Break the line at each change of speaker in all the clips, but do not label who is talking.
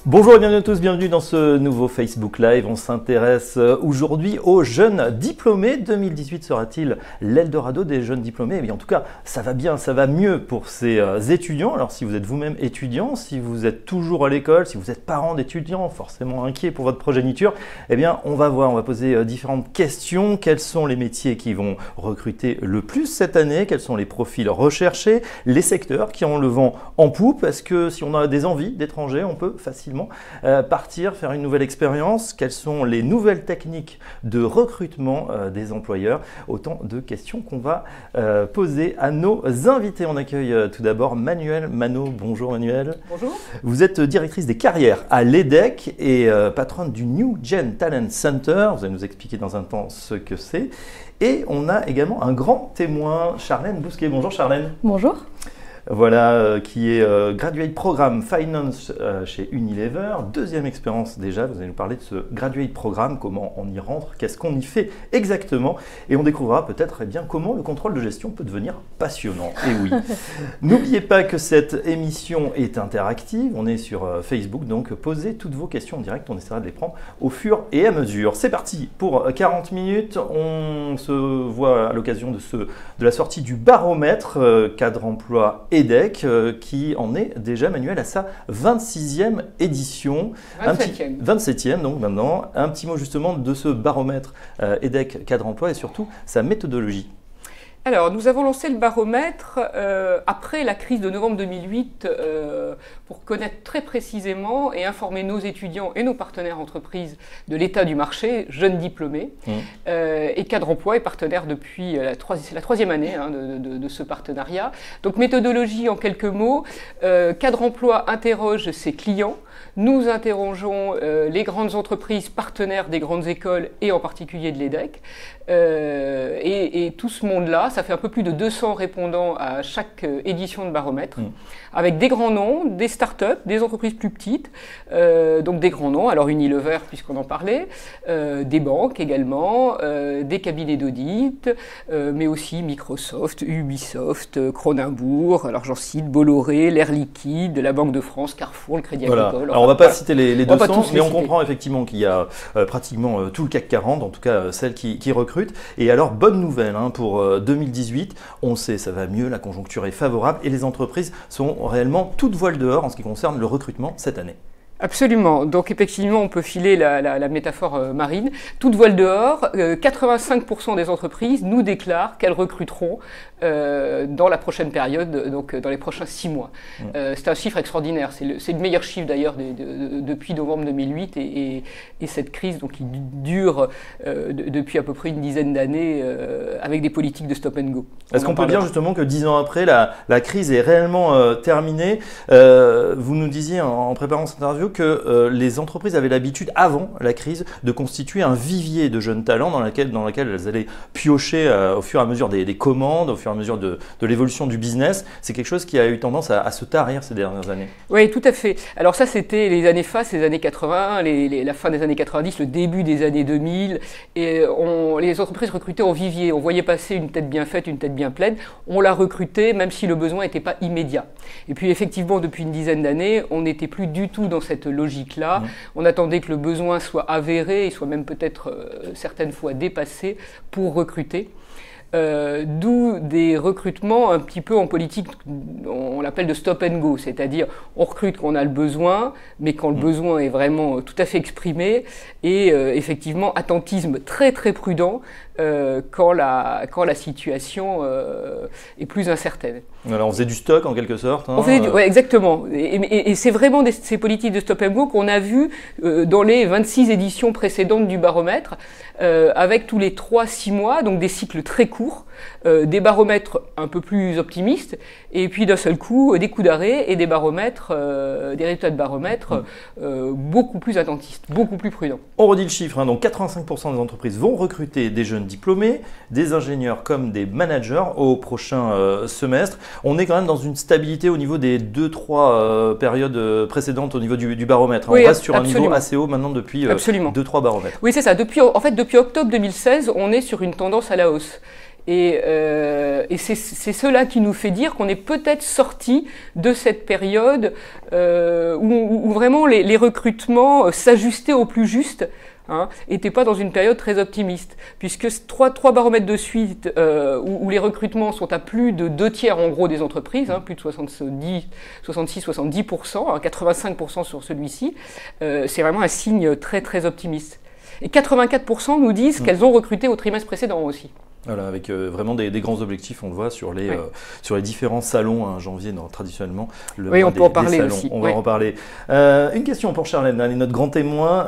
Bonjour et bienvenue à tous, bienvenue dans ce nouveau Facebook Live. On s'intéresse aujourd'hui aux jeunes diplômés. 2018 sera-t-il l'Eldorado des jeunes diplômés? Eh bien, en tout cas, ça va bien, ça va mieux pour ces étudiants. Alors si vous êtes vous-même étudiant, si vous êtes toujours à l'école, si vous êtes parent d'étudiants, forcément inquiet pour votre progéniture, eh bien on va voir, on va poser différentes questions. Quels sont les métiers qui vont recruter le plus cette année? Quels sont les profils recherchés? Les secteurs qui ont le vent en poupe? Est-ce que si on a des envies d'étrangers, on peut facilement partir, faire une nouvelle expérience? Quelles sont les nouvelles techniques de recrutement des employeurs? Autant de questions qu'on va poser à nos invités. On accueille tout d'abord Manuel Manot. Bonjour Manuel.
Bonjour.
Vous êtes directrice des carrières à l'EDEC et patronne du New Gen Talent Center. Vous allez nous expliquer dans un temps ce que c'est. Et on a également un grand témoin, Charlène Bousquet. Bonjour Charlène.
Bonjour.
Voilà, qui est Graduate Programme Finance chez Unilever. Deuxième expérience déjà, vous allez nous parler de ce Graduate Programme, comment on y rentre, qu'est-ce qu'on y fait exactement. Et on découvrira peut-être bien comment le contrôle de gestion peut devenir passionnant. Et oui, n'oubliez pas que cette émission est interactive, on est sur Facebook, donc posez toutes vos questions en direct, on essaiera de les prendre au fur et à mesure. C'est parti pour 40 minutes, on se voit à l'occasion de la sortie du baromètre cadre emploi EDEC, qui en est déjà, Manuel, à sa 26e édition. 27e, donc maintenant. Un petit mot justement de ce baromètre EDEC cadre emploi et surtout sa méthodologie.
Alors, nous avons lancé le baromètre après la crise de novembre 2008 pour connaître très précisément et informer nos étudiants et nos partenaires entreprises de l'état du marché, jeunes diplômés. Et Cadre Emploi est partenaire depuis la troisième année de ce partenariat. Donc, méthodologie en quelques mots. Cadre Emploi interroge ses clients. Nous interrogeons les grandes entreprises partenaires des grandes écoles et en particulier de l'EDEC. Et tout ce monde-là, ça fait un peu plus de 200 répondants à chaque édition de baromètre, avec des grands noms, des startups, des entreprises plus petites, donc des grands noms, alors Unilever puisqu'on en parlait, des banques également, des cabinets d'audit, mais aussi Microsoft, Ubisoft, Cronenbourg, alors j'en cite Bolloré, l'Air Liquide, la Banque de France, Carrefour, le Crédit Agricole.
Alors on ne va pas citer les 200, mais on comprend effectivement qu'il y a pratiquement tout le CAC 40, en tout cas celles qui recrutent. Et alors, bonne nouvelle pour 2018, on sait ça va mieux, la conjoncture est favorable et les entreprises sont réellement toutes voiles dehors en ce qui concerne le recrutement cette année.
Absolument. Donc effectivement, on peut filer la métaphore marine. Toute voile dehors, 85% des entreprises nous déclarent qu'elles recruteront dans la prochaine période, donc dans les prochains 6 mois. C'est un chiffre extraordinaire. C'est le meilleur chiffre d'ailleurs depuis novembre 2008 et cette crise donc, qui dure depuis à peu près une dizaine d'années avec des politiques de stop and go.
Est-ce qu'on peut dire justement que 10 ans après, la crise est réellement terminée? Vous nous disiez en préparant cette interview que les entreprises avaient l'habitude, avant la crise, de constituer un vivier de jeunes talents dans lequel elles allaient piocher au fur et à mesure des commandes, au fur et à mesure de l'évolution du business. C'est quelque chose qui a eu tendance à se tarir ces dernières années.
Oui, tout à fait. Alors ça, c'était les années face, les années 80, la fin des années 90, le début des années 2000. Et les entreprises recrutaient en vivier. On voyait passer une tête bien faite, une tête bien pleine. On la recrutait, même si le besoin n'était pas immédiat. Et puis effectivement, depuis une dizaine d'années, on n'était plus du tout dans cette logique-là. On attendait que le besoin soit avéré et soit même peut-être certaines fois dépassé pour recruter. D'où des recrutements un petit peu en politique, on l'appelle de stop and go, c'est-à-dire on recrute quand on a le besoin, mais quand le besoin est vraiment tout à fait exprimé, et effectivement attentisme très très prudent quand la situation est plus incertaine.
Alors on faisait du stock en quelque sorte.
Ouais, exactement. Et c'est vraiment ces politiques de stop and go qu'on a vues dans les 26 éditions précédentes du baromètre, avec tous les 3-6 mois, donc des cycles très courts, des baromètres un peu plus optimistes, et puis d'un seul coup, des coups d'arrêt et des baromètres, des résultats de baromètres beaucoup plus attentistes, beaucoup plus prudents.
On redit le chiffre, donc 85% des entreprises vont recruter des jeunes diplômés, des ingénieurs comme des managers au prochain semestre. On est quand même dans une stabilité au niveau des 2-3 périodes précédentes au niveau du baromètre.
Oui,
on reste sur un niveau assez haut maintenant depuis 2-3 baromètres.
Oui, c'est ça. Depuis octobre 2016, on est sur une tendance à la hausse. Et c'est cela qui nous fait dire qu'on est peut-être sorti de cette période où vraiment les recrutements s'ajustaient au plus juste. N'était pas dans une période très optimiste, puisque trois baromètres de suite où les recrutements sont à plus de 2/3 en gros des entreprises, plus de 66-70%, 85% sur celui-ci, c'est vraiment un signe très très optimiste. Et 84% nous disent qu'elles ont recruté au trimestre précédent aussi.
Voilà, avec vraiment des grands objectifs, on le voit sur les différents salons, janvier, traditionnellement.
On peut en parler aussi.
On va en reparler. Une question pour Charlène, elle est notre grand témoin.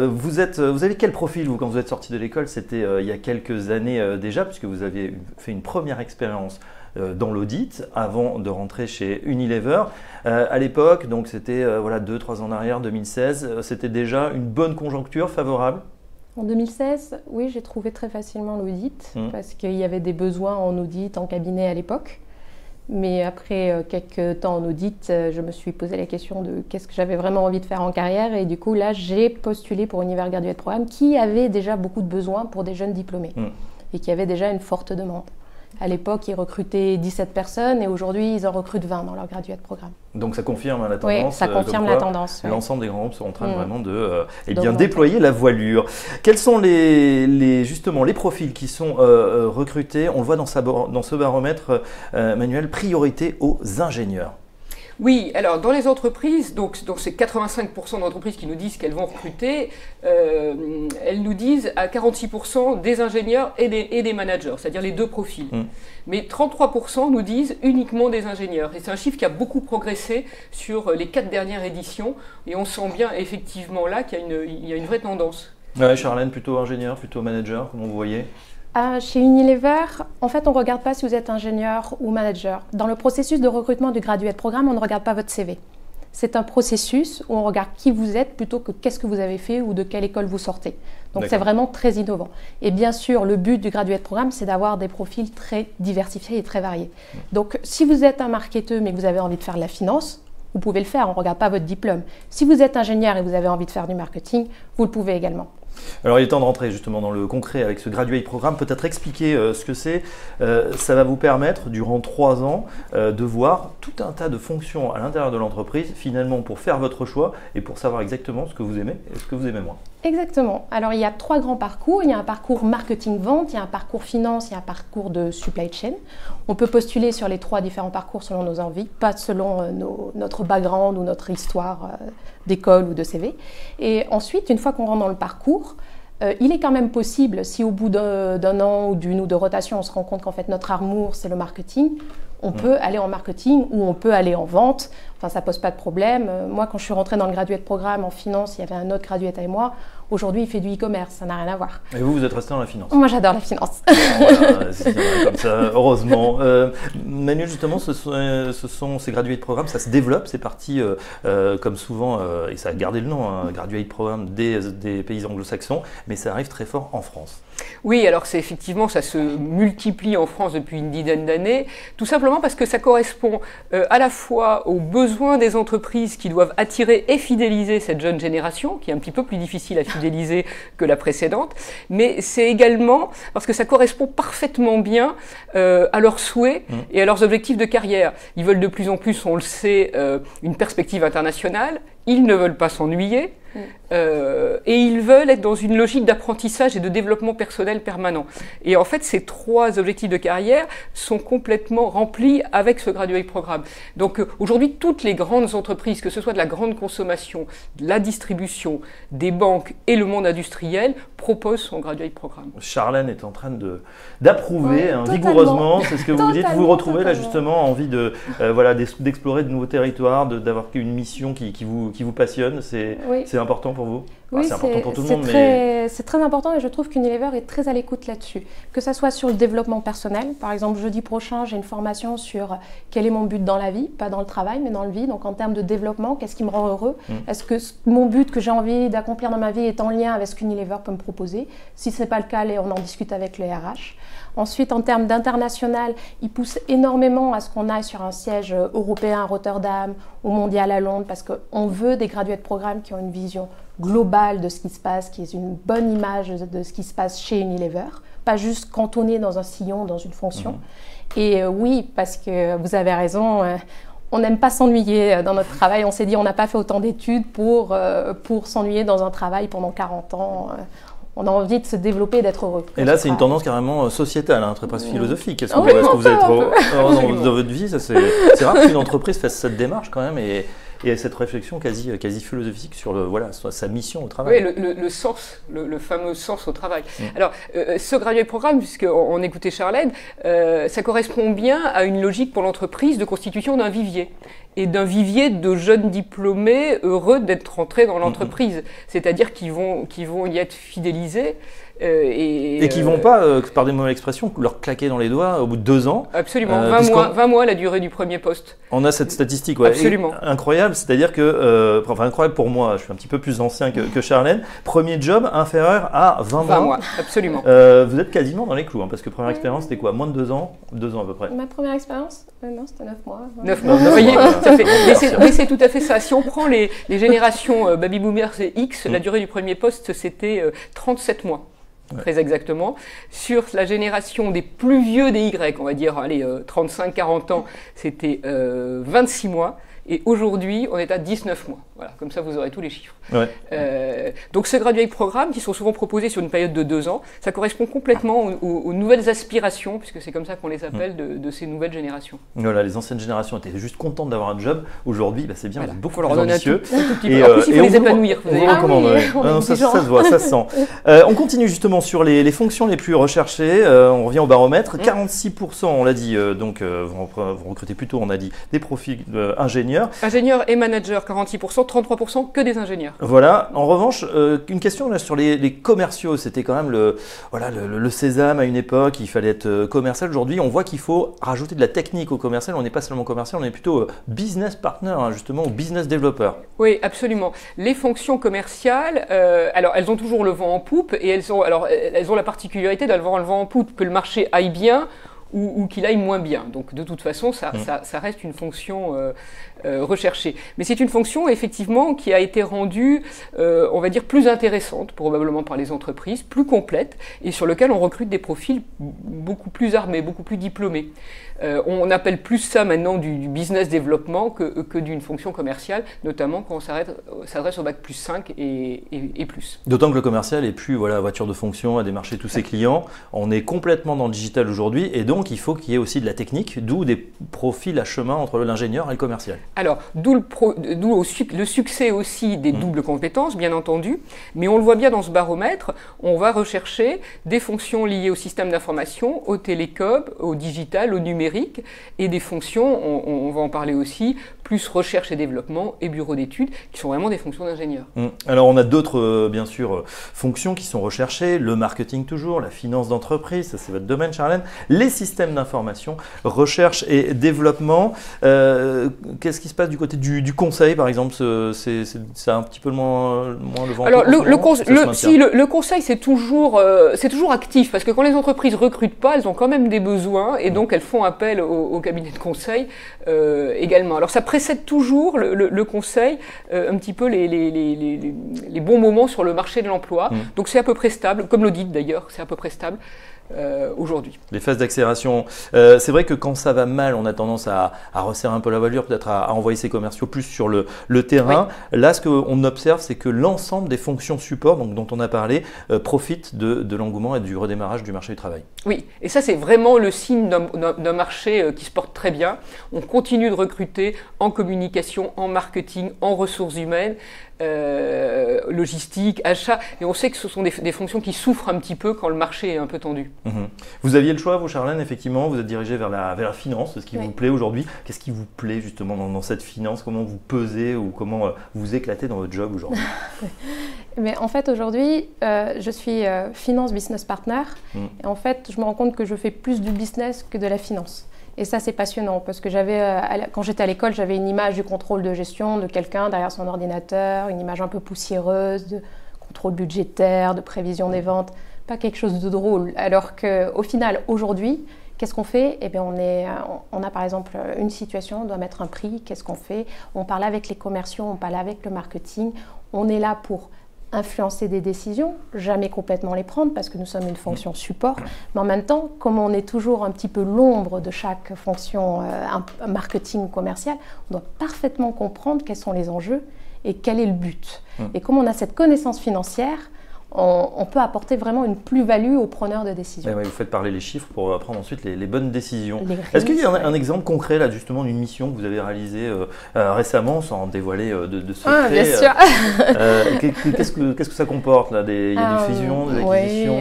Vous avez quel profil, vous, quand vous êtes sorti de l'école? C'était il y a quelques années déjà, puisque vous avez fait une première expérience dans l'audit avant de rentrer chez Unilever. À l'époque, donc c'était 2-3 ans en arrière, 2016, c'était déjà une bonne conjoncture favorable?
En 2016, oui, j'ai trouvé très facilement l'audit parce qu'il y avait des besoins en audit, en cabinet à l'époque. Mais après quelques temps en audit, je me suis posé la question de qu'est-ce que j'avais vraiment envie de faire en carrière. Et du coup, là, j'ai postulé pour Unilever Graduate Programme qui avait déjà beaucoup de besoins pour des jeunes diplômés et qui avait déjà une forte demande. À l'époque, ils recrutaient 17 personnes et aujourd'hui, ils en recrutent 20 dans leur graduate programme.
Donc ça confirme la tendance.
Oui, ça confirme la tendance.
L'ensemble des grands groupes sont en train vraiment de déployer la voilure. Quels sont justement les profils qui sont recrutés? On le voit dans ce baromètre, Manuel, priorité aux ingénieurs.
Oui, alors dans les entreprises, donc c'est 85% d'entreprises qui nous disent qu'elles vont recruter, elles nous disent à 46% des ingénieurs et des managers, c'est-à-dire les deux profils. Mais 33% nous disent uniquement des ingénieurs. Et c'est un chiffre qui a beaucoup progressé sur les 4 dernières éditions. Et on sent bien effectivement là qu'il y a une vraie tendance.
Ouais, Charlène, plutôt ingénieur, plutôt manager, comment vous voyez?
Chez Unilever, en fait, on ne regarde pas si vous êtes ingénieur ou manager. Dans le processus de recrutement du graduate programme, on ne regarde pas votre CV. C'est un processus où on regarde qui vous êtes plutôt que qu'est-ce que vous avez fait ou de quelle école vous sortez. Donc c'est vraiment très innovant. Et bien sûr, le but du graduate programme, c'est d'avoir des profils très diversifiés et très variés. Donc si vous êtes un marketeur mais que vous avez envie de faire de la finance, vous pouvez le faire, on ne regarde pas votre diplôme. Si vous êtes ingénieur et vous avez envie de faire du marketing, vous le pouvez également.
Alors il est temps de rentrer justement dans le concret avec ce graduate programme, peut-être expliquer ce que c'est. Ça va vous permettre durant 3 ans de voir tout un tas de fonctions à l'intérieur de l'entreprise finalement pour faire votre choix et pour savoir exactement ce que vous aimez et ce que vous aimez moins.
Exactement. Alors il y a 3 grands parcours. Il y a un parcours marketing-vente, il y a un parcours finance, il y a un parcours de supply chain. On peut postuler sur les 3 différents parcours selon nos envies, pas selon notre background ou notre histoire d'école ou de CV. Et ensuite, une fois qu'on rentre dans le parcours, il est quand même possible, si au bout d'un an ou d'une ou deux rotations, on se rend compte qu'en fait notre amour c'est le marketing, on peut aller en marketing ou on peut aller en vente. Enfin, ça pose pas de problème. Moi, quand je suis rentrée dans le graduate programme en finance, il y avait un autre graduate avec moi. Aujourd'hui, il fait du e-commerce, ça n'a rien à voir.
Et vous êtes resté dans la finance?
Moi, j'adore la finance.
Voilà, c'est comme ça, heureusement. Manuel, justement, ce sont ces graduate programmes, ça se développe, c'est parti comme souvent, et ça a gardé le nom, graduate programme des pays anglo-saxons, mais ça arrive très fort en France.
Oui, alors c'est effectivement, ça se multiplie en France depuis une dizaine d'années, tout simplement parce que ça correspond à la fois aux besoins des entreprises qui doivent attirer et fidéliser cette jeune génération, qui est un petit peu plus difficile à fidéliser que la précédente, mais c'est également parce que ça correspond parfaitement bien à leurs souhaits et à leurs objectifs de carrière. Ils veulent de plus en plus, on le sait, une perspective internationale, ils ne veulent pas s'ennuyer, et ils veulent être dans une logique d'apprentissage et de développement personnel permanent. Et en fait, ces 3 objectifs de carrière sont complètement remplis avec ce graduate programme. Donc aujourd'hui, toutes les grandes entreprises, que ce soit de la grande consommation, de la distribution, des banques et le monde industriel, proposent son graduate programme.
Charlène est en train d'approuver vigoureusement, c'est ce que vous dites. Vous vous retrouvez là justement envie d'explorer de nouveaux territoires, d'avoir une mission qui vous passionne. C'est important pour vous?
Oui,
c'est important pour tout le monde, mais
c'est très important et je trouve qu'Unilever est très à l'écoute là-dessus. Que ça soit sur le développement personnel, par exemple jeudi prochain j'ai une formation sur quel est mon but dans la vie, pas dans le travail mais dans la vie, donc en termes de développement, qu'est-ce qui me rend heureux? Est-ce que mon but que j'ai envie d'accomplir dans ma vie est en lien avec ce qu'Unilever peut me proposer? Si ce n'est pas le cas, on en discute avec les RH. Ensuite, en termes d'international, ils poussent énormément à ce qu'on aille sur un siège européen à Rotterdam, ou mondial à Londres, parce qu'on veut des graduate programmes qui ont une vision globale de ce qui se passe, qui est une bonne image de ce qui se passe chez Unilever, pas juste cantonné dans un sillon, dans une fonction. Et oui, parce que vous avez raison, on n'aime pas s'ennuyer dans notre travail. On s'est dit, on n'a pas fait autant d'études pour s'ennuyer dans un travail pendant 40 ans. On a envie de se développer, d'être heureux.
Et là, c'est une tendance carrément sociétale, hein, très presque philosophique. Est-ce que vous êtes dans votre vie, c'est rare qu'une entreprise fasse cette démarche quand même et cette réflexion quasi philosophique sur sa mission au travail.
Oui, le sens, le fameux sens au travail. Alors, ce graduate programme, puisqu'on écoutait Charlène, ça correspond bien à une logique pour l'entreprise de constitution d'un vivier. Et d'un vivier de jeunes diplômés heureux d'être rentrés dans l'entreprise. C'est-à-dire qu'ils vont y être fidélisés.
Et qui ne vont pas, par des mauvaises expressions, leur claquer dans les doigts au bout de 2 ans.
Absolument, 20 mois la durée du premier poste.
On a cette statistique, ouais.
Absolument.
Incroyable, c'est-à-dire que, incroyable pour moi, je suis un petit peu plus ancien que Charlène, premier job inférieur à 20 mois.
20 mois, absolument.
Vous êtes quasiment dans les clous, hein, parce que première expérience, c'était quoi? Moins de 2 ans? 2 ans à peu près.
Ma première expérience? Non, c'était 9 mois.
9 mois, vous voyez, mais c'est tout à fait ça. Si on prend les générations Baby Boomers et X, la durée du premier poste, c'était 37 mois. Très exactement. Sur la génération des plus vieux des Y, on va dire 35-40 ans, c'était 26 mois. Et aujourd'hui, on est à 19 mois. Voilà, comme ça, vous aurez tous les chiffres.
Ouais.
Donc, ce graduate programme, qui sont souvent proposés sur une période de 2 ans, ça correspond complètement aux nouvelles aspirations, puisque c'est comme ça qu'on les appelle, de ces nouvelles générations.
Voilà, les anciennes générations étaient juste contentes d'avoir un job. Aujourd'hui, c'est bien,
voilà.
Beaucoup plus ambitieux.
En plus, il faut les épanouir.
On vous recommande. Ça se voit, ça se sent. On continue justement sur les fonctions les plus recherchées. On revient au baromètre. 46%, on l'a dit, vous recrutez plutôt, on a dit, des profils ingénieurs.
Ingénieurs et managers, 46%, 33% que des ingénieurs.
Voilà. En revanche, une question là sur les commerciaux. C'était quand même le sésame à une époque. Il fallait être commercial. Aujourd'hui, on voit qu'il faut rajouter de la technique au commercial. On n'est pas seulement commercial, on est plutôt business partner, hein, justement, ou business developer.
Oui, absolument. Les fonctions commerciales, alors elles ont toujours le vent en poupe et elles ont la particularité d'avoir le vent en poupe, que le marché aille bien ou qu'il aille moins bien. Donc de toute façon, ça reste une fonction recherchée. Mais c'est une fonction effectivement qui a été rendue, on va dire, plus intéressante probablement par les entreprises, plus complète et sur lequel on recrute des profils beaucoup plus armés, beaucoup plus diplômés. On appelle plus ça maintenant du business développement que d'une fonction commerciale, notamment quand on s'adresse au bac plus 5 et plus.
D'autant que le commercial n'est plus voiture de fonction à démarcher tous ses clients. On est complètement dans le digital aujourd'hui et donc il faut qu'il y ait aussi de la technique, d'où des profils à chemin entre l'ingénieur et le commercial.
Alors, d'où le succès aussi des doubles compétences, bien entendu, mais on le voit bien dans ce baromètre, on va rechercher des fonctions liées au système d'information, au télécom, au digital, au numérique, et des fonctions, on va en parler aussi, plus recherche et développement et bureau d'études, qui sont vraiment des fonctions d'ingénieur.
Alors, on a d'autres, bien sûr, fonctions qui sont recherchées, le marketing toujours, la finance d'entreprise, ça c'est votre domaine, Charlène, les systèmes d'information, recherche et développement. Qu'est-ce qui se passe du côté du conseil, par exemple? C'est un petit peu moins le vent.
Alors, le conseil, c'est toujours actif, parce que quand les entreprises recrutent pas, elles ont quand même des besoins, et donc elles font appel au cabinet de conseil également. Alors, ça précède toujours le conseil, un petit peu les bons moments sur le marché de l'emploi. Donc, c'est à peu près stable, comme l'audit d'ailleurs, c'est à peu près stable. Aujourd'hui.
Les phases d'accélération, c'est vrai que quand ça va mal, on a tendance à resserrer un peu la voilure, peut-être à envoyer ses commerciaux plus sur le terrain. Oui. Là, ce qu'on observe, c'est que l'ensemble des fonctions support, donc, dont on a parlé, profitent de l'engouement et du redémarrage du marché du travail.
Oui, et ça, c'est vraiment le signe d'un marché qui se porte très bien. On continue de recruter en communication, en marketing, en ressources humaines, logistique, achat, et on sait que ce sont des fonctions qui souffrent un petit peu quand le marché est un peu tendu.
Vous aviez le choix, vous, Charlène, effectivement, vous êtes dirigée vers la finance, ce qui vous plaît aujourd'hui. Qu'est-ce qui vous plaît justement dans cette finance? Comment vous pesez ou comment vous éclatez dans votre job aujourd'hui?
Mais en fait, aujourd'hui, je suis finance business partner, et en fait, je me rends compte que je fais plus du business que de la finance. Et ça, c'est passionnant parce que quand j'étais à l'école, j'avais une image du contrôle de gestion de quelqu'un derrière son ordinateur, une image un peu poussiéreuse de contrôle budgétaire, de prévision des ventes, pas quelque chose de drôle. Alors qu'au final, aujourd'hui, qu'est-ce qu'on fait? Eh bien, on a par exemple une situation, on doit mettre un prix, qu'est-ce qu'on fait? On parle avec les commerciaux, on parle avec le marketing, on est là pour influencer des décisions, jamais complètement les prendre parce que nous sommes une fonction support, mais en même temps, comme on est toujours un petit peu l'ombre de chaque fonction marketing ou commerciale, on doit parfaitement comprendre quels sont les enjeux et quel est le but. Et comme on a cette connaissance financière, on peut apporter vraiment une plus-value aux preneurs de décision.
Ouais, vous faites parler les chiffres pour prendre ensuite les bonnes décisions. Est-ce qu'il y a un exemple concret là justement d'une mission que vous avez réalisée récemment sans dévoiler de secret?
Bien sûr.
Qu'est-ce que ça comporte là? Il y a des fusions, des acquisitions?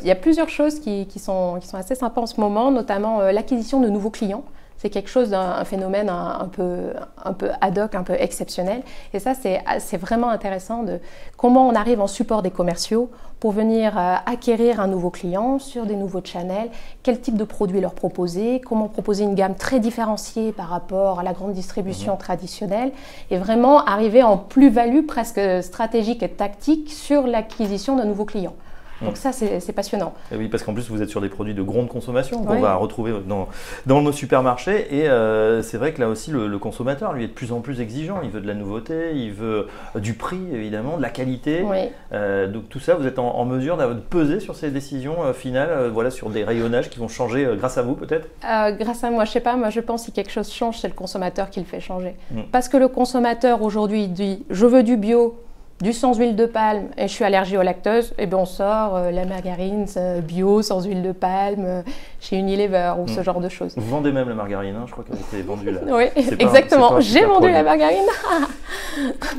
Il y a plusieurs choses qui sont assez sympas en ce moment, notamment l'acquisition de nouveaux clients. C'est quelque chose d'un phénomène un peu ad hoc, un peu exceptionnel. Et ça, c'est vraiment intéressant de comment on arrive en support des commerciaux pour venir acquérir un nouveau client sur des nouveaux channels, quel type de produits leur proposer, comment proposer une gamme très différenciée par rapport à la grande distribution traditionnelle et vraiment arriver en plus-value presque stratégique et tactique sur l'acquisition d'un nouveau client. Donc ça, c'est passionnant.
Et oui, parce qu'en plus, vous êtes sur des produits de grande consommation qu'on va retrouver dans nos supermarchés. Et c'est vrai que là aussi, le consommateur, lui, est de plus en plus exigeant. Il veut de la nouveauté, il veut du prix, évidemment, de la qualité. Donc tout ça, vous êtes en mesure de peser sur ces décisions finales, voilà, sur des rayonnages qui vont changer grâce à vous, peut-être?
Grâce à moi, je ne sais pas. Moi, je pense que si quelque chose change, c'est le consommateur qui le fait changer. Parce que le consommateur, aujourd'hui, dit « je veux du bio ». Du sans huile de palme et je suis allergique au lactose, et bien on sort la margarine bio sans huile de palme chez Unilever ou ce genre de choses.
Vous vendez même la margarine, hein, je crois qu'elle a été vendue là.
Oui, exactement. J'ai vendu la margarine.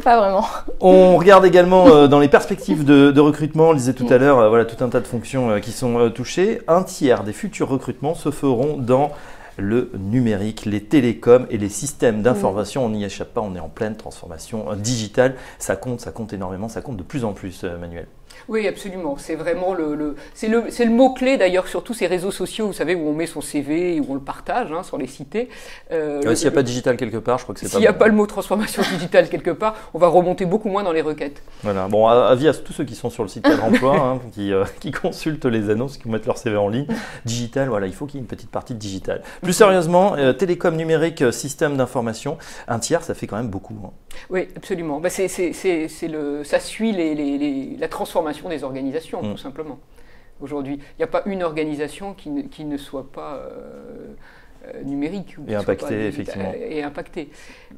Pas vraiment.
On regarde également dans les perspectives de recrutement, on le disait tout à l'heure, voilà, tout un tas de fonctions qui sont touchées. Un tiers des futurs recrutements se feront dans le numérique, les télécoms et les systèmes d'information. On n'y échappe pas, on est en pleine transformation digitale. Ça compte énormément, ça compte de plus en plus, Manuel.
Oui, absolument. C'est vraiment c'est le mot-clé d'ailleurs sur tous ces réseaux sociaux, vous savez, où on met son CV, où on le partage sur les cités.
S'il n'y a pas digital quelque part, je crois que c'est pas bon.
S'il n'y a pas le mot transformation digitale quelque part, on va remonter beaucoup moins dans les requêtes.
Voilà. Bon, avis à tous ceux qui sont sur le site Cadre Emploi, qui consultent les annonces, qui mettent leur CV en ligne. Digital, voilà, il faut qu'il y ait une petite partie de digital. Plus sérieusement, télécom numérique, système d'information, un tiers, ça fait quand même beaucoup.
Oui, absolument. Bah, ça suit la transformation des organisations, tout simplement. Aujourd'hui, il n'y a pas une organisation qui ne soit pas numérique.
Et impactée, effectivement.
Et impactée.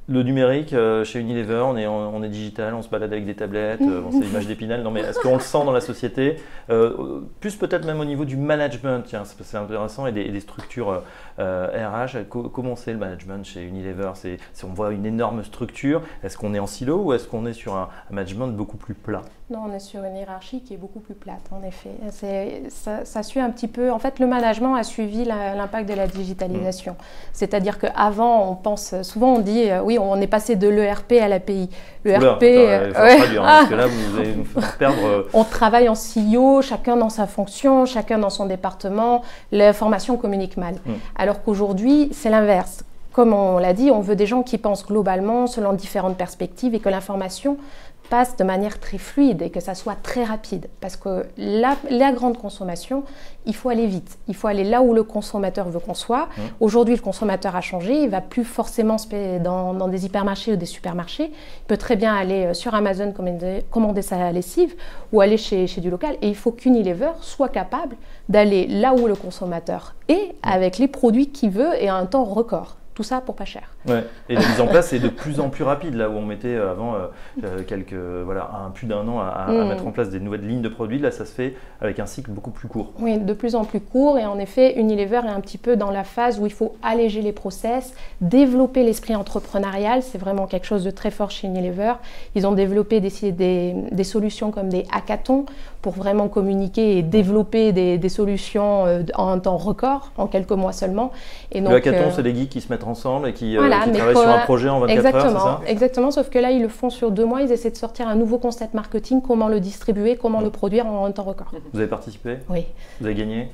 Le numérique, chez Unilever, on est digital, on se balade avec des tablettes, c'est l'image d'Épinal. Non, mais est-ce qu'on le sent dans la société? Plus peut-être même au niveau du management, tiens, c'est intéressant, et des structures RH. Comment c'est le management chez Unilever? On voit une énorme structure. Est-ce qu'on est en silo ou est-ce qu'on est sur un management beaucoup plus plat?
Non, on est sur une hiérarchie qui est beaucoup plus plate, en effet. Ça suit un petit peu. En fait, le management a suivi l'impact de la digitalisation. C'est-à-dire qu'avant, souvent on dit, oui, on est passé de l'ERP à l'API.
L'ERP, parce que là, vous allez nous faire perdre.
On travaille en silo, chacun dans sa fonction, chacun dans son département. L'information communique mal. Alors qu'aujourd'hui, c'est l'inverse. Comme on l'a dit, on veut des gens qui pensent globalement, selon différentes perspectives, et que l'information passe de manière très fluide et que ça soit très rapide. Parce que la grande consommation, il faut aller vite. Il faut aller là où le consommateur veut qu'on soit. Aujourd'hui, le consommateur a changé. Il ne va plus forcément dans des hypermarchés ou des supermarchés. Il peut très bien aller sur Amazon commander sa lessive ou aller chez du local. Et il faut qu'Unilever soit capable d'aller là où le consommateur est avec les produits qu'il veut et à un temps record. Tout ça pour pas cher.
Ouais. Et la mise en place est de plus en plus rapide, là où on mettait avant plus d'un an à mettre en place des nouvelles lignes de produits. Là, ça se fait avec un cycle beaucoup plus court.
Oui, de plus en plus court. Et en effet, Unilever est un petit peu dans la phase où il faut alléger les process, développer l'esprit entrepreneurial. C'est vraiment quelque chose de très fort chez Unilever. Ils ont développé des solutions comme des hackathons pour vraiment communiquer et développer des solutions en un temps record, en quelques mois seulement. Et donc,
le hackathon, c'est des geeks qui se mettent ensemble et qui travaillent sur un projet en 24 heures, c'est ça?
Exactement, sauf que là, ils le font sur 2 mois. Ils essaient de sortir un nouveau concept marketing, comment le distribuer, comment le produire en un temps record.
Vous avez participé?
Oui.
Vous avez gagné?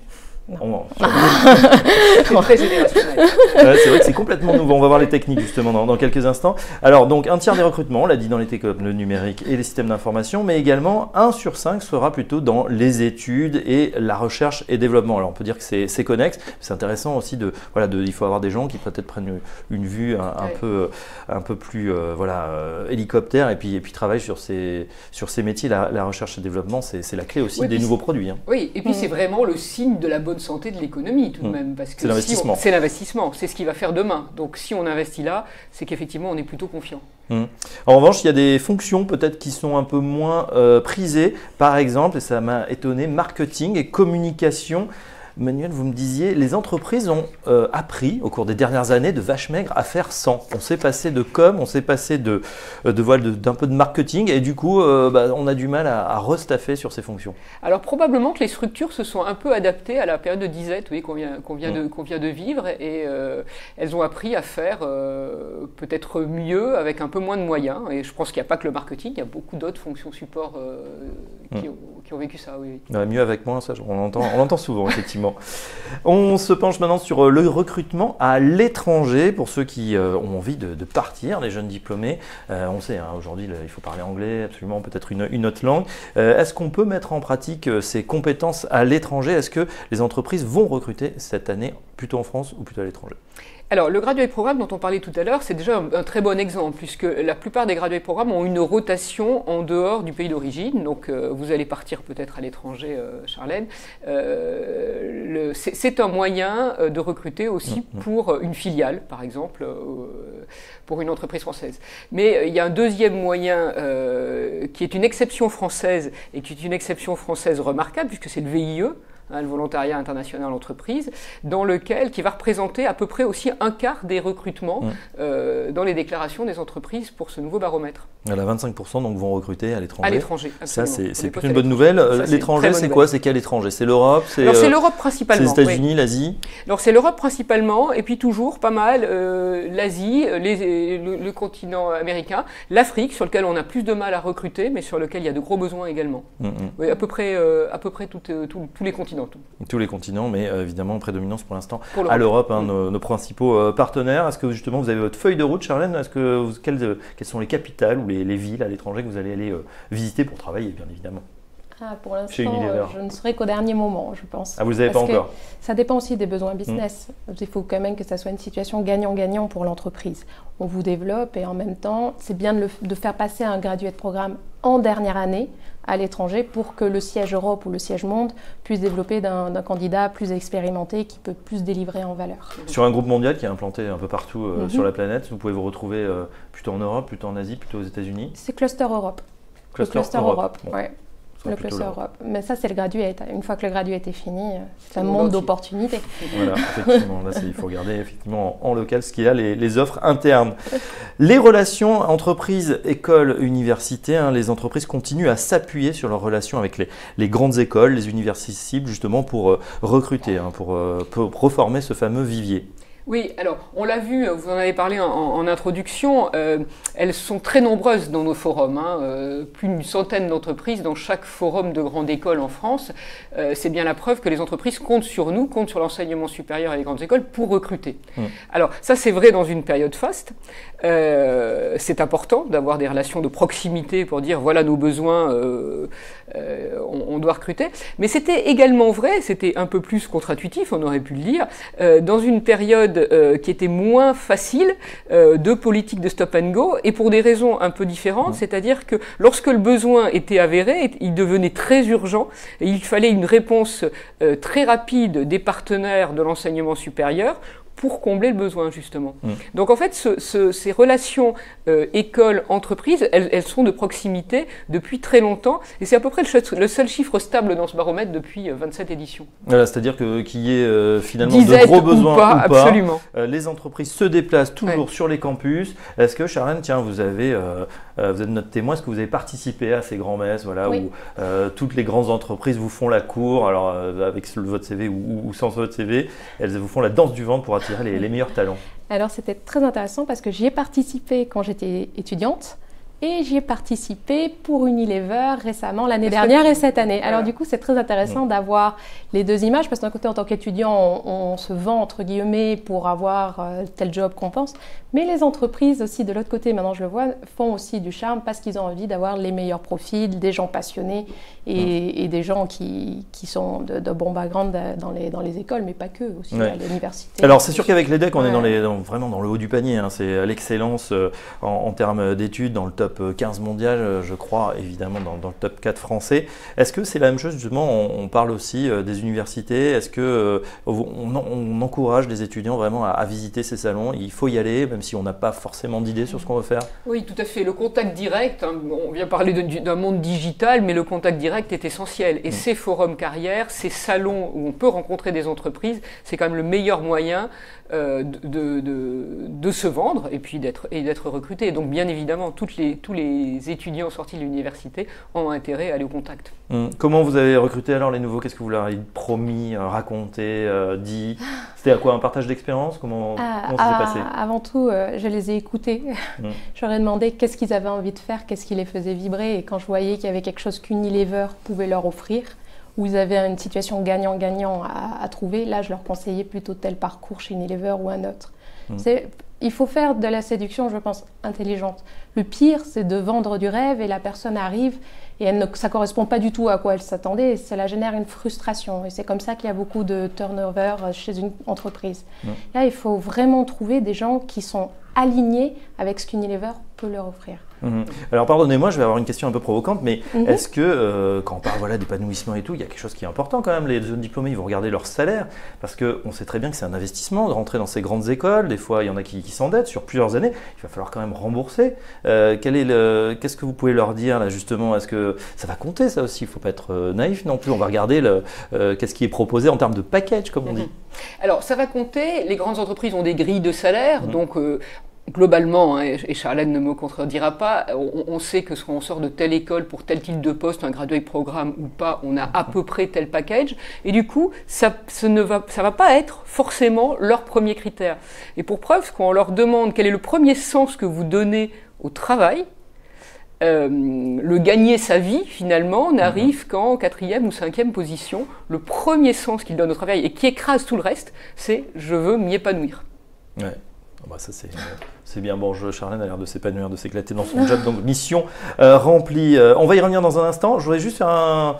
C'est très générationnel.
C'est vrai que c'est complètement nouveau. On va voir les techniques justement dans quelques instants. Alors donc un tiers des recrutements, on l'a dit, dans les télécoms, le numérique et les systèmes d'information, mais également 1 sur 5 sera plutôt dans les études et la recherche et développement. Alors on peut dire que c'est connexe. C'est intéressant aussi il faut avoir des gens qui peut-être prennent une vue un peu plus hélicoptère et puis travaillent sur ces métiers. La recherche et développement, c'est la clé aussi des nouveaux produits. Hein.
Oui, et puis c'est vraiment le signe de la bonne santé de l'économie tout de même. Parce que
c'est l'investissement.
C'est l'investissement, c'est ce qui va faire demain. Donc si on investit là, c'est qu'effectivement on est plutôt confiant.
En revanche, il y a des fonctions peut-être qui sont un peu moins prisées. Par exemple, et ça m'a étonné, marketing et communication. Manuel, vous me disiez, les entreprises ont appris au cours des dernières années de vache maigre à faire sans. On s'est passé de com, on s'est passé d'un peu de marketing et du coup, on a du mal à restaffer sur ces fonctions.
Alors probablement que les structures se sont un peu adaptées à la période de disette qu'on vient de vivre et elles ont appris à faire peut-être mieux avec un peu moins de moyens. Et je pense qu'il n'y a pas que le marketing, il y a beaucoup d'autres fonctions support qui ont vécu ça. Oui.
Mieux avec moins, ça, on l'entend souvent effectivement. On se penche maintenant sur le recrutement à l'étranger pour ceux qui ont envie de partir, les jeunes diplômés. On sait, aujourd'hui, il faut parler anglais, absolument, peut-être une autre langue. Est-ce qu'on peut mettre en pratique ces compétences à l'étranger? Est-ce que les entreprises vont recruter cette année plutôt en France ou plutôt à l'étranger?
Alors, le graduate programme dont on parlait tout à l'heure, c'est déjà un très bon exemple, puisque la plupart des graduate programmes ont une rotation en dehors du pays d'origine. Donc, vous allez partir peut-être à l'étranger, Charlène. C'est un moyen de recruter aussi pour une filiale, par exemple, pour une entreprise française. Mais il y a un deuxième moyen qui est une exception française, et qui est une exception française remarquable, puisque c'est le VIE, le volontariat international entreprise, qui va représenter à peu près aussi un quart des recrutements dans les déclarations des entreprises pour ce nouveau baromètre.
Voilà, 25% donc vont recruter à l'étranger.
À l'étranger, absolument.
Ça, c'est plutôt une bonne nouvelle. L'étranger, c'est quoi? C'est quel étranger? C'est l'Europe?
Alors, c'est l'Europe principalement.
C'est les États-Unis, l'Asie?
Alors, c'est l'Europe principalement, et puis toujours pas mal l'Asie, le continent américain, l'Afrique, sur lequel on a plus de mal à recruter, mais sur lequel il y a de gros besoins également. Oui, à peu près tous les continents.
Tous les continents, mais évidemment en prédominance pour l'instant à l'Europe, nos principaux partenaires. Est-ce que justement vous avez votre feuille de route, Charlène? Quelles sont les capitales ou les villes à l'étranger que vous allez aller visiter pour travailler, bien évidemment?
Pour l'instant, je ne serai qu'au dernier moment, je pense.
Ah, vous n'avez pas encore?
Ça dépend aussi des besoins business. Il faut quand même que ça soit une situation gagnant-gagnant pour l'entreprise. On vous développe et en même temps, c'est bien de faire passer un graduate programme en dernière année à l'étranger pour que le siège Europe ou le siège Monde puisse développer d'un candidat plus expérimenté qui peut plus délivrer en valeur.
Sur un groupe mondial qui est implanté un peu partout sur la planète, vous pouvez vous retrouver plutôt en Europe, plutôt en Asie, plutôt aux États-Unis?
C'est Cluster Europe.
Cluster
Europe,
bon.
ouais. Le cluster Europe. Mais ça, c'est le graduate. Une fois que le graduate est fini, c'est un monde d'opportunités.
Voilà, effectivement. Là, il faut regarder effectivement en local ce qu'il y a, les offres internes. Les relations entreprises, écoles, universités, les entreprises continuent à s'appuyer sur leurs relations avec les grandes écoles, les universités cibles, justement pour recruter, pour reformer ce fameux vivier.
Oui, alors on l'a vu, vous en avez parlé en introduction, elles sont très nombreuses dans nos forums, plus d'une centaine d'entreprises dans chaque forum de grande école en France. C'est bien la preuve que les entreprises comptent sur nous, comptent sur l'enseignement supérieur et les grandes écoles pour recruter. Alors ça c'est vrai dans une période faste, c'est important d'avoir des relations de proximité pour dire voilà nos besoins, on doit recruter, mais c'était également vrai, c'était un peu plus contre-intuitif, on aurait pu le dire, dans une période qui était moins facile de politique de stop and go et pour des raisons un peu différentes, c'est-à-dire que lorsque le besoin était avéré, il devenait très urgent et il fallait une réponse très rapide des partenaires de l'enseignement supérieur pour combler le besoin, justement. Donc, en fait, ces relations école-entreprise, elles sont de proximité depuis très longtemps, et c'est à peu près le seul chiffre stable dans ce baromètre depuis 27 éditions.
Voilà, c'est-à-dire qu'il y ait finalement de gros besoins ou pas,
absolument.
Les entreprises se déplacent toujours sur les campus. Est-ce que, Charlène, tiens, vous êtes notre témoin, est-ce que vous avez participé à ces grands messes, voilà, où toutes les grandes entreprises vous font la cour, alors avec votre CV ou sans votre CV, elles vous font la danse du ventre pour attirer les meilleurs talents?
Alors c'était très intéressant parce que j'y ai participé quand j'étais étudiante Et j'y ai participé pour Unilever récemment, l'année dernière et cette année. Alors du coup, c'est très intéressant d'avoir les deux images, parce que d'un côté, en tant qu'étudiant, on se vend, entre guillemets, pour avoir tel job qu'on pense. Mais les entreprises aussi, de l'autre côté, maintenant je le vois, font aussi du charme parce qu'ils ont envie d'avoir les meilleurs profils, des gens passionnés et des gens qui sont de bon background dans les écoles, mais pas que, aussi à l'université.
Alors c'est sûr qu'avec l'EDEC, on est vraiment dans le haut du panier. Hein. C'est l'excellence en termes d'études, dans le top 15 mondial, je crois, évidemment dans le top 4 français. Est-ce que c'est la même chose, justement, on parle aussi des universités, est-ce qu'on encourage les étudiants vraiment à visiter ces salons? Il faut y aller, même si on n'a pas forcément d'idée sur ce qu'on veut faire?
Oui, tout à fait. Le contact direct, hein, on vient parler d'un monde digital, mais le contact direct est essentiel. Et ces forums carrières, ces salons où on peut rencontrer des entreprises, c'est quand même le meilleur moyen de se vendre et puis d'être recruté. Donc bien évidemment, tous les étudiants sortis de l'université ont intérêt à aller au contact.
Comment vous avez recruté alors les nouveaux? Qu'est-ce que vous leur avez promis, raconté, dit? C'était à quoi, un partage d'expérience? Comment ça s'est passé?
Avant tout, je les ai écoutés. Je leur ai demandé qu'est-ce qu'ils avaient envie de faire, qu'est-ce qui les faisait vibrer. Et quand je voyais qu'il y avait quelque chose qu'Unilever pouvait leur offrir, où ils avaient une situation gagnant-gagnant à trouver, là je leur conseillais plutôt tel parcours chez Unilever ou un autre. Il faut faire de la séduction, je pense, intelligente. Le pire, c'est de vendre du rêve et la personne arrive et ça ne correspond pas du tout à quoi elle s'attendait. Cela génère une frustration et c'est comme ça qu'il y a beaucoup de turnover chez une entreprise. Là, il faut vraiment trouver des gens qui sont alignés avec ce qu'Unilever peut leur offrir.
Alors pardonnez-moi, je vais avoir une question un peu provocante, mais est-ce que quand on parle d'épanouissement et tout, il y a quelque chose qui est important quand même, les jeunes diplômés, ils vont regarder leur salaire, parce qu'on sait très bien que c'est un investissement de rentrer dans ces grandes écoles, des fois il y en a qui s'endettent sur plusieurs années, il va falloir quand même rembourser. Qu'est-ce que vous pouvez leur dire là justement? Est-ce que ça va compter ça aussi? Il ne faut pas être naïf non plus, on va regarder qu'est-ce qui est proposé en termes de package comme on dit.
Alors ça va compter, les grandes entreprises ont des grilles de salaire, donc globalement, hein, et Charlène ne me contredira pas, on sait que quand on sort de telle école pour tel type de poste, un graduate programme ou pas, on a à peu près tel package. Et du coup, ça va pas être forcément leur premier critère. Et pour preuve, quand on leur demande quel est le premier sens que vous donnez au travail, le gagner sa vie, finalement, n'arrive qu'en 4e ou 5e position. Le premier sens qu'ils donnent au travail et qui écrase tout le reste, c'est « je veux m'y épanouir ».
Ouais. Bah ça c'est bien. Bon, Charlène a l'air de s'épanouir, de s'éclater dans son job, donc mission remplie. On va y revenir dans un instant. Je voudrais juste faire un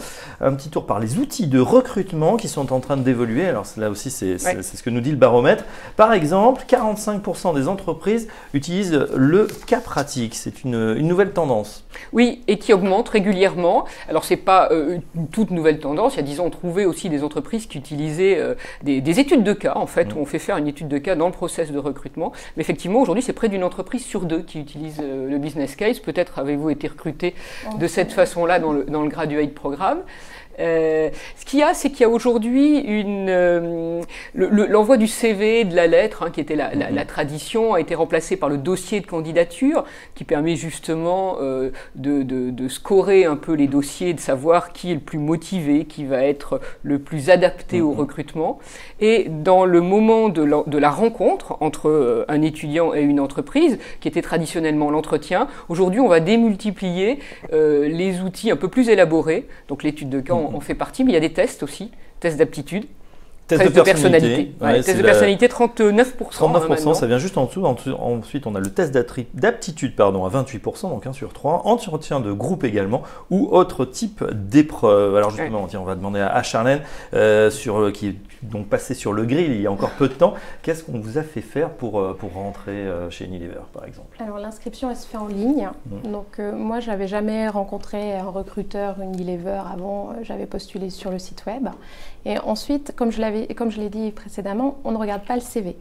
petit tour par les outils de recrutement qui sont en train d'évoluer. Alors là aussi, c'est ce que nous dit le baromètre. Par exemple, 45% des entreprises utilisent le cas pratique. C'est une nouvelle tendance.
Oui, et qui augmente régulièrement. Alors, ce n'est pas une toute nouvelle tendance. Il y a 10 ans, on trouvait aussi des entreprises qui utilisaient des études de cas, en fait, où on fait faire une étude de cas dans le process de recrutement. Mais effectivement, aujourd'hui, c'est près d'une entreprise sur 2 qui utilise le business case. Peut-être avez-vous été recruté de cette façon-là dans le graduate programme. Ce qu'il y a, c'est qu'il y a aujourd'hui l'envoi du CV, de la lettre, hein, qui était la tradition, a été remplacé par le dossier de candidature, qui permet justement de scorer un peu les dossiers, de savoir qui est le plus motivé, qui va être le plus adapté au recrutement. Et dans le moment de la rencontre entre un étudiant et une entreprise, qui était traditionnellement l'entretien, aujourd'hui on va démultiplier les outils un peu plus élaborés, donc l'étude de cas en fait partie, mais il y a des tests aussi, tests d'aptitude, tests de personnalité. Test de personnalité, 39%.
39%, ça vient juste en dessous. Ensuite, on a le test d'aptitude à 28%, donc 1 sur 3. Entretien de groupe également, ou autre type d'épreuve. Alors justement, on va demander à Charlène, qui est donc passée sur le grill il y a encore peu de temps, qu'est-ce qu'on vous a fait faire pour rentrer chez Unilever, par exemple?
Alors l'inscription, elle se fait en ligne. Donc moi, je n'avais jamais rencontré un recruteur Unilever avant. J'avais postulé sur le site web. Et ensuite, comme je l'ai dit précédemment, on ne regarde pas le CV.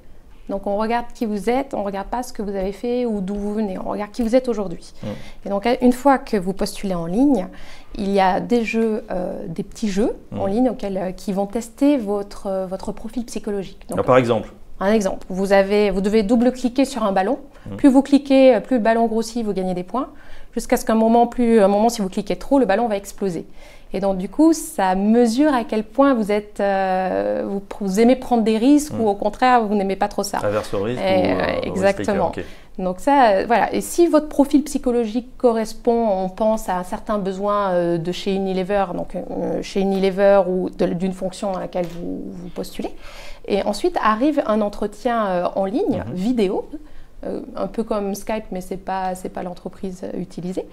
Donc on regarde qui vous êtes, on ne regarde pas ce que vous avez fait ou d'où vous venez, on regarde qui vous êtes aujourd'hui. Et donc une fois que vous postulez en ligne, il y a des petits jeux en ligne qui vont tester votre profil psychologique. Donc,
alors, par exemple?
Un exemple, vous devez double-cliquer sur un ballon. Plus vous cliquez, plus le ballon grossit, vous gagnez des points. Jusqu'à ce qu'un moment, si vous cliquez trop, le ballon va exploser. Et donc, du coup, ça mesure à quel point vous aimez prendre des risques ou au contraire, vous n'aimez pas trop ça.
Traverse au risque
exactement.
Risque,
Donc ça, voilà. Et si votre profil psychologique correspond, on pense à un certain besoin de chez Unilever, donc chez Unilever ou d'une fonction dans laquelle vous postulez. Et ensuite arrive un entretien en ligne, vidéo, un peu comme Skype, mais c'est pas l'entreprise utilisée.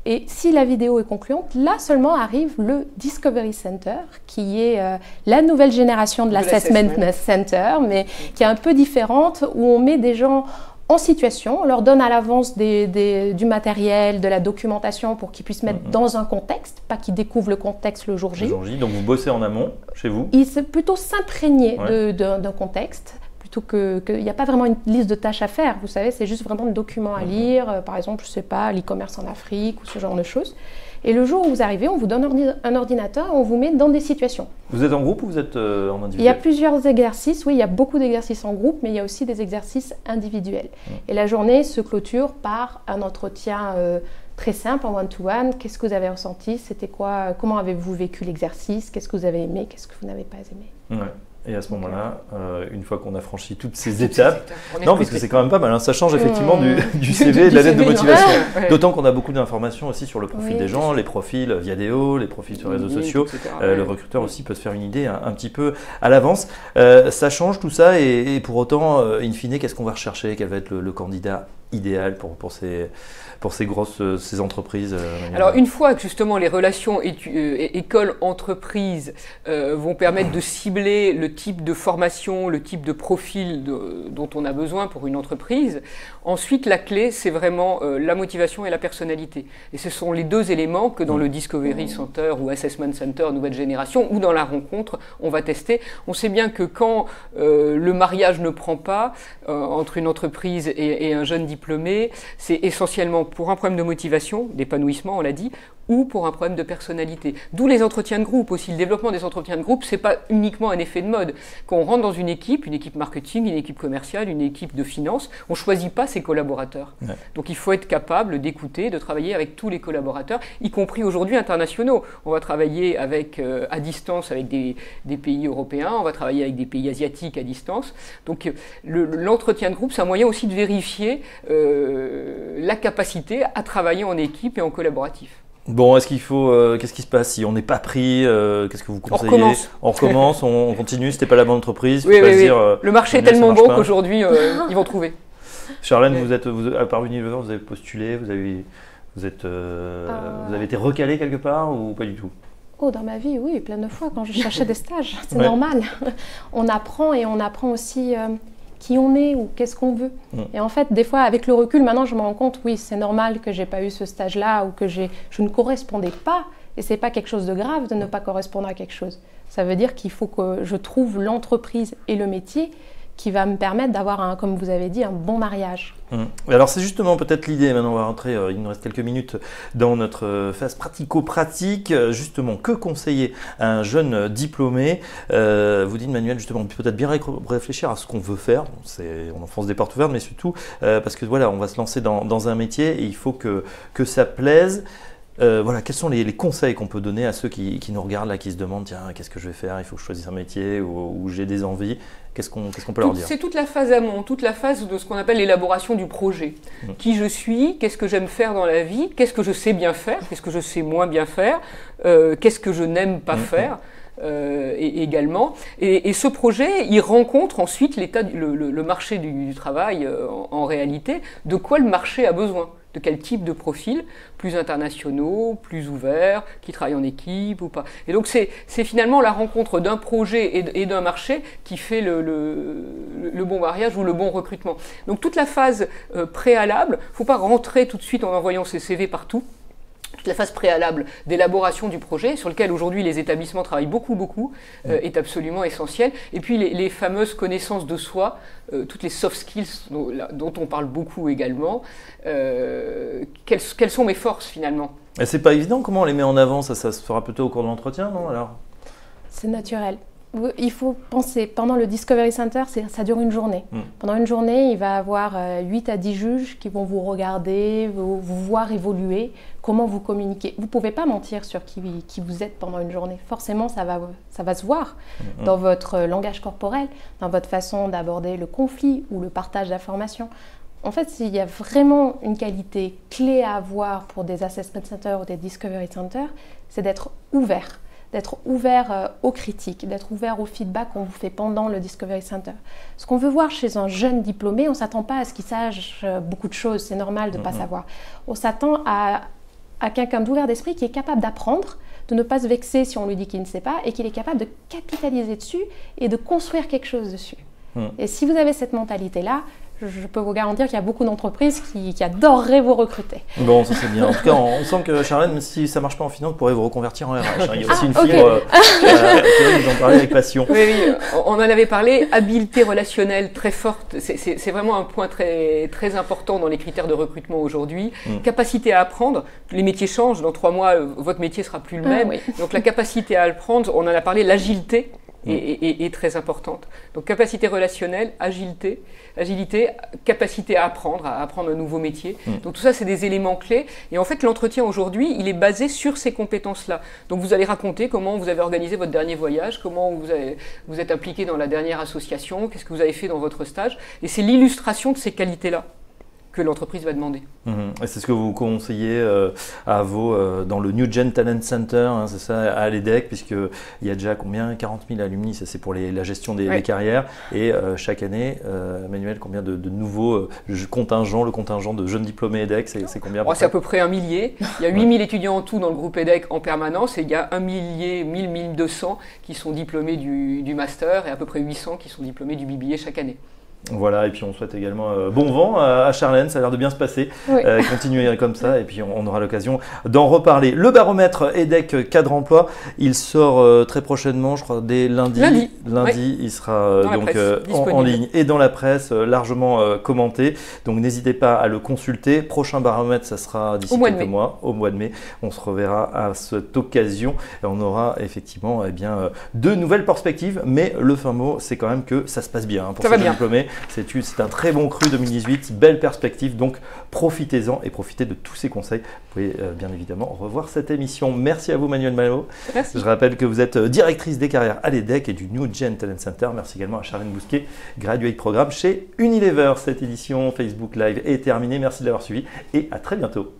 Et si la vidéo est concluante, là seulement arrive le Discovery Center, qui est la nouvelle génération de l'Assessment Center, mais qui est un peu différente, où on met des gens en situation, on leur donne à l'avance du matériel, de la documentation pour qu'ils puissent mettre dans un contexte, pas qu'ils découvrent le contexte le jour J.
Le jour J, donc vous bossez en amont chez vous.
Ils se plutôt s'imprégner d'un contexte, plutôt qu'il n'y a pas vraiment une liste de tâches à faire, vous savez, c'est juste vraiment de documents à lire, par exemple, je ne sais pas, l'e-commerce en Afrique ou ce genre de choses. Et le jour où vous arrivez, on vous donne un ordinateur, on vous met dans des situations. Vous êtes en groupe ou vous êtes en individuel? Il y a plusieurs exercices, oui, il y a beaucoup d'exercices en groupe, mais il y a aussi des exercices individuels. Et la journée se clôture par un entretien très simple en one-to-one. Qu'est-ce que vous avez ressenti? C'était quoi? Comment avez-vous vécu l'exercice? Qu'est-ce que vous avez aimé? Qu'est-ce que vous n'avez pas aimé?
Ouais. Et à ce moment-là, une fois qu'on a franchi toutes ces étapes, non, parce que c'est quand même pas mal, hein, ça change effectivement du CV et de la lettre de motivation. D'autant qu'on a beaucoup d'informations aussi sur le profil des gens, les profils Viadeo, les profils sur les réseaux sociaux. Le recruteur aussi peut se faire une idée un petit peu à l'avance. Ça change tout ça et pour autant, in fine, qu'est-ce qu'on va rechercher? Quel va être le candidat idéal pour ces entreprises?
Alors une fois que justement les relations école-entreprise vont permettre de cibler le type de formation, le type de profil dont on a besoin pour une entreprise, ensuite la clé c'est vraiment la motivation et la personnalité. Et ce sont les deux éléments que dans le Discovery Center ou Assessment Center nouvelle génération ou dans la rencontre on va tester. On sait bien que quand le mariage ne prend pas entre une entreprise et un jeune diplômé, c'est essentiellement pour un problème de motivation, d'épanouissement, on l'a dit, ou pour un problème de personnalité. D'où les entretiens de groupe aussi. Le développement des entretiens de groupe, c'est pas uniquement un effet de mode. Quand on rentre dans une équipe marketing, une équipe commerciale, une équipe de finance, on choisit pas ses collaborateurs. Ouais. Donc il faut être capable d'écouter, de travailler avec tous les collaborateurs, y compris aujourd'hui internationaux. On va travailler avec, à distance avec des pays européens, on va travailler avec des pays asiatiques à distance. Donc l'entretien de groupe, c'est un moyen aussi de vérifier la capacité à travailler en équipe et en collaboratif.
Bon, est-ce qu'il faut, qu'est-ce qui se passe si on n'est pas pris? Qu'est-ce que vous conseillez? On recommence, on continue. C'était pas la bonne entreprise.
Oui. Le marché est tellement bon qu'aujourd'hui ils vont trouver.
Charlène, vous à part Unilever, vous avez postulé, vous avez été recalé quelque part ou pas du tout?
Oh, dans ma vie, oui, plein de fois quand je cherchais des stages, c'est normal. On apprend et on apprend aussi qui on est ou qu'est-ce qu'on veut. Et en fait, des fois, avec le recul, maintenant, je me rends compte, oui, c'est normal que j'ai pas eu ce stage-là ou que je ne correspondais pas. Et c'est pas quelque chose de grave de ne pas correspondre à quelque chose. Ça veut dire qu'il faut que je trouve l'entreprise et le métier qui va me permettre d'avoir, comme vous avez dit, un bon mariage.
Alors c'est justement peut-être l'idée, maintenant on va rentrer, il nous reste quelques minutes dans notre phase pratico-pratique. Justement, que conseiller à un jeune diplômé? Vous dites Manuel, justement, on peut peut-être bien réfléchir à ce qu'on veut faire. On enfonce des portes ouvertes, mais surtout parce que voilà, on va se lancer dans un métier et il faut que ça plaise. Voilà, quels sont les conseils qu'on peut donner à ceux qui nous regardent là, qui se demandent tiens, qu'est-ce que je vais faire? Il faut que je choisisse un métier ou j'ai des envies. Qu'est-ce qu'on peut leur dire?
C'est toute la phase amont, toute la phase de ce qu'on appelle l'élaboration du projet. Qui je suis? Qu'est-ce que j'aime faire dans la vie? Qu'est-ce que je sais bien faire? Qu'est-ce que je sais moins bien faire? Qu'est-ce que je n'aime pas faire? Également. Et ce projet, il rencontre ensuite le marché du travail en réalité. De quoi le marché a besoin? De quel type de profil? Plus internationaux, plus ouverts, qui travaillent en équipe ou pas. Et donc c'est finalement la rencontre d'un projet et d'un marché qui fait le bon mariage ou le bon recrutement. Donc toute la phase préalable, il ne faut pas rentrer tout de suite en envoyant ses CV partout. Toute la phase préalable d'élaboration du projet, sur lequel aujourd'hui les établissements travaillent beaucoup, est absolument essentielle. Et puis les fameuses connaissances de soi, toutes les soft skills dont on parle beaucoup également. Quelles sont mes forces finalement?
Et c'est pas évident, comment on les met en avant? Ça se fera plutôt au cours de l'entretien, non alors?
C'est naturel. Il faut penser, pendant le Discovery Center, ça dure une journée. Pendant une journée, il va y avoir 8 à 10 juges qui vont vous regarder, vous voir évoluer, comment vous communiquez. Vous ne pouvez pas mentir sur qui vous êtes pendant une journée. Forcément, ça va se voir dans votre langage corporel, dans votre façon d'aborder le conflit ou le partage d'informations. En fait, s'il y a vraiment une qualité clé à avoir pour des assessment centers ou des discovery centers, c'est d'être ouvert aux critiques, d'être ouvert au feedback qu'on vous fait pendant le Discovery Center. Ce qu'on veut voir chez un jeune diplômé, on ne s'attend pas à ce qu'il sache beaucoup de choses, c'est normal de ne pas savoir. On s'attend à quelqu'un d'ouvert d'esprit qui est capable d'apprendre, de ne pas se vexer si on lui dit qu'il ne sait pas, et qu'il est capable de capitaliser dessus et de construire quelque chose dessus. Et si vous avez cette mentalité-là, je peux vous garantir qu'il y a beaucoup d'entreprises qui adoreraient vous recruter.
Bon, ça c'est bien. En tout cas, on sent que Charlène, même si ça ne marche pas en finance, vous pourrez vous reconvertir en RH. Il y a aussi une fibre, vous en parlez avec passion.
Oui, on en avait parlé, habileté relationnelle très forte, c'est vraiment un point très, très important dans les critères de recrutement aujourd'hui. Capacité à apprendre, les métiers changent, dans 3 mois, votre métier sera plus le même. Oui. Donc la capacité à apprendre, on en a parlé, l'agilité est très importante. Donc capacité relationnelle, agilité, capacité à apprendre un nouveau métier. Donc tout ça, c'est des éléments clés. Et en fait, l'entretien aujourd'hui, il est basé sur ces compétences-là. Donc vous allez raconter comment vous avez organisé votre dernier voyage, comment vous êtes impliqué dans la dernière association, qu'est-ce que vous avez fait dans votre stage. Et c'est l'illustration de ces qualités-là que l'entreprise va demander.
Et c'est ce que vous conseillez dans le New Gen Talent Center, hein, c'est ça, à l'EDEC, puisqu'il y a déjà combien 40 000 alumni, ça c'est pour la gestion des carrières. Et chaque année, Manuel, combien de nouveaux contingents, le contingent de jeunes diplômés EDEC, c'est combien?
C'est à peu près 1 millier. Il y a 8 000 étudiants en tout dans le groupe EDEC en permanence, et il y a 1 millier, 1 200 qui sont diplômés du master, et à peu près 800 qui sont diplômés du BBA chaque année.
Voilà, et puis on souhaite également bon vent à Charlène, ça a l'air de bien se passer. Continuez comme ça, et puis on aura l'occasion d'en reparler. Le baromètre EDEC cadre emploi, il sort très prochainement, je crois dès lundi. Lundi, il sera donc en ligne et dans la presse, largement commenté. Donc n'hésitez pas à le consulter. Prochain baromètre, ça sera d'ici quelques mois, au mois de mai. On se reverra à cette occasion et on aura effectivement de nouvelles perspectives. Mais le fin mot, c'est quand même que ça se passe bien pour ces diplômés. C'est un très bon cru 2018, belle perspective, donc profitez-en et profitez de tous ces conseils. Vous pouvez bien évidemment revoir cette émission. Merci à vous Manuel Malo.
Merci.
Je rappelle que vous êtes directrice des carrières à l'EDEC et du New Gen Talent Center. Merci également à Charlène Bousquet, Graduate Programme chez Unilever. Cette édition Facebook Live est terminée. Merci de l'avoir suivi et à très bientôt.